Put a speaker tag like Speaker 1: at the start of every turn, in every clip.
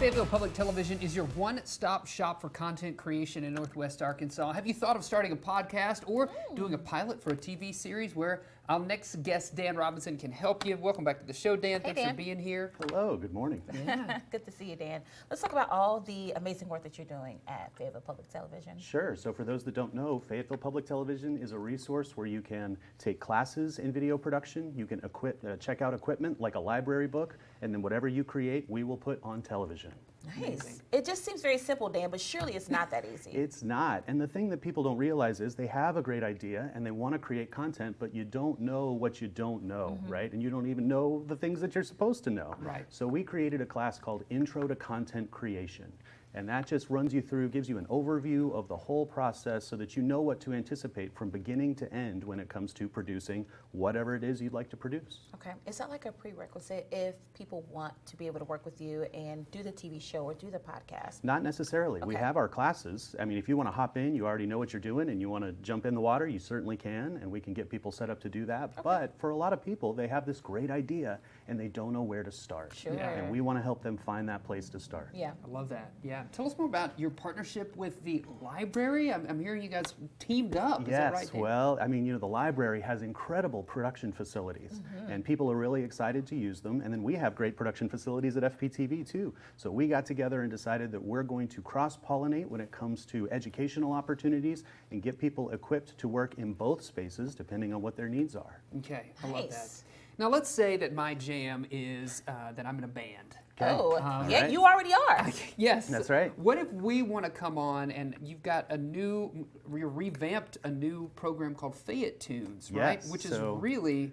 Speaker 1: Fayetteville Public Television is your one-stop shop for content creation in Northwest Arkansas. Have you thought of starting a podcast or doing a pilot for a TV series where our next guest, Dan Robinson, can help you? Welcome back to the show, Dan. Thanks for being here.
Speaker 2: Hello, good morning.
Speaker 1: Yeah.
Speaker 3: Good to see you, Dan. Let's talk about all the amazing work that you're doing at Fayetteville Public Television.
Speaker 2: Sure. So for those that don't know, Fayetteville Public Television is a resource where you can take classes in video production. You can check out equipment like a library book, and then whatever you create, we will put on television.
Speaker 3: Nice.
Speaker 1: Amazing.
Speaker 3: It just seems very simple, Dan, but surely it's not that easy.
Speaker 2: It's not. And the thing that people don't realize is they have a great idea and they want to create content, but you don't know what you don't know, right? And you don't even know the things that you're supposed to know.
Speaker 1: Right.
Speaker 2: So we created a class called Intro to Content Creation. And that just runs you through, gives you an overview of the whole process so that you know what to anticipate from beginning to end when it comes to producing whatever it is you'd like to produce.
Speaker 3: Okay. Is that like a prerequisite if people want to be able to work with you and do the TV show or do the podcast?
Speaker 2: Not necessarily. We
Speaker 3: Okay.
Speaker 2: have our classes. I mean, if you want to hop in, you already know what you're doing, and you want to jump in the water, you certainly can, and we can get people set up to do that. But for a lot of people, they have this great idea, and they don't know where to start.
Speaker 3: Sure.
Speaker 1: Yeah.
Speaker 2: And we want to help them find that place to start.
Speaker 3: Yeah.
Speaker 1: I love that. Yeah. Tell us more about your partnership with the library. I'm hearing you guys teamed up. Is that right,
Speaker 2: Yes,
Speaker 1: Dan?
Speaker 2: well, I mean, the library has incredible production facilities, and people are really excited to use them. And then we have great production facilities at FPTV too. So we got together and decided that we're going to cross-pollinate when it comes to educational opportunities and get people equipped to work in both spaces depending on what their needs are.
Speaker 1: Okay. I love that.
Speaker 3: Nice.
Speaker 1: Now, let's say that my jam is that I'm in a band.
Speaker 2: Okay.
Speaker 3: Oh, yeah,
Speaker 2: right.
Speaker 3: you already are.
Speaker 1: Yes.
Speaker 2: That's right.
Speaker 1: What if we want to come on and you've got revamped a new program called Fayette Tunes, right?
Speaker 2: Yes,
Speaker 1: Which is
Speaker 2: so-
Speaker 1: really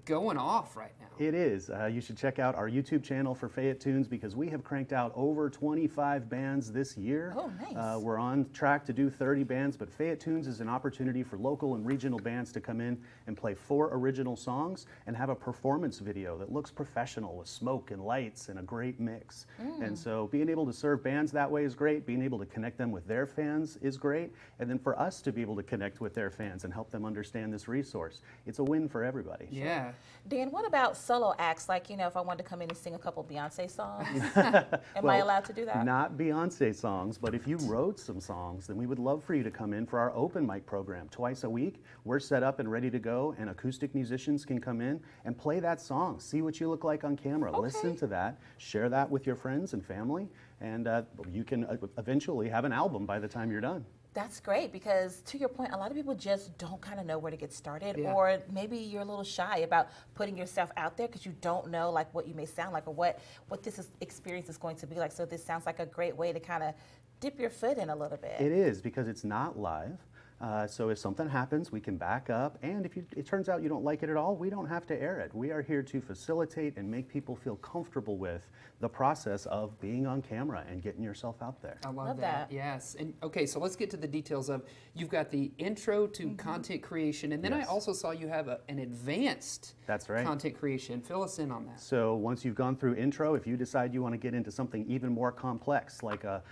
Speaker 1: going off right now.
Speaker 2: It is. You should check out our YouTube channel for Fayette Tunes because we have cranked out over 25 bands this year.
Speaker 3: Oh, nice.
Speaker 2: We're on track to do 30 bands, but Fayette Tunes is an opportunity for local and regional bands to come in and play 4 original songs and have a performance video that looks professional with smoke and lights and a great mix. And so being able to serve bands that way is great. Being able to connect them with their fans is great. And then for us to be able to connect with their fans and help them understand this resource, it's a win for everybody.
Speaker 1: Yeah.
Speaker 3: Dan, what about solo acts? Like, if I wanted to come in and sing a couple Beyonce songs, am I
Speaker 2: Well,
Speaker 3: allowed to do that?
Speaker 2: Not Beyonce songs, but if you wrote some songs, then we would love for you to come in for our open mic program. Twice a week, we're set up and ready to go, and acoustic musicians can come in and play that song. See what you look like on camera. Listen to that. Share that with your friends and family, and you can eventually have an album by the time you're done.
Speaker 3: That's great because, to your point, a lot of people just don't kind of know where to get started,
Speaker 1: Yeah.
Speaker 3: or maybe you're a little shy about putting yourself out there because you don't know like what you may sound like or what experience is going to be like. So this sounds like a great way to kind of dip your foot in a little bit.
Speaker 2: It is, because it's not live. So if something happens, we can back up. And if it turns out you don't like it at all, we don't have to air it. We are here to facilitate and make people feel comfortable with the process of being on camera and getting yourself out there.
Speaker 1: I love
Speaker 3: Love
Speaker 1: that.
Speaker 3: that.
Speaker 1: Yes. And okay, so let's get to the details of you've got the intro to content creation, and then
Speaker 2: Yes.
Speaker 1: I also saw you have an advanced
Speaker 2: That's right.
Speaker 1: content creation. Fill us in on that.
Speaker 2: So once you've gone through intro, if you decide you want to get into something even more complex, like a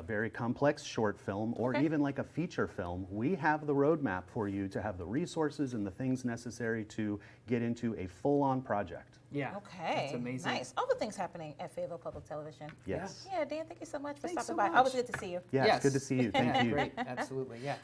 Speaker 2: very complex short film or even like a feature film, we have the roadmap for you to have the resources and the things necessary to get into a full-on project.
Speaker 1: Yeah.
Speaker 3: Okay.
Speaker 1: That's amazing.
Speaker 3: Nice. All the things happening at Fayetteville Public Television.
Speaker 2: Yes.
Speaker 3: Yeah, Dan, thank you so much for
Speaker 1: Thanks
Speaker 3: stopping
Speaker 1: so
Speaker 3: by.
Speaker 1: much.
Speaker 3: Always good to see you.
Speaker 2: Yeah,
Speaker 1: Yes.
Speaker 2: it's good to see you. Thank
Speaker 1: Yeah,
Speaker 2: you.
Speaker 1: Great. Absolutely. Yeah.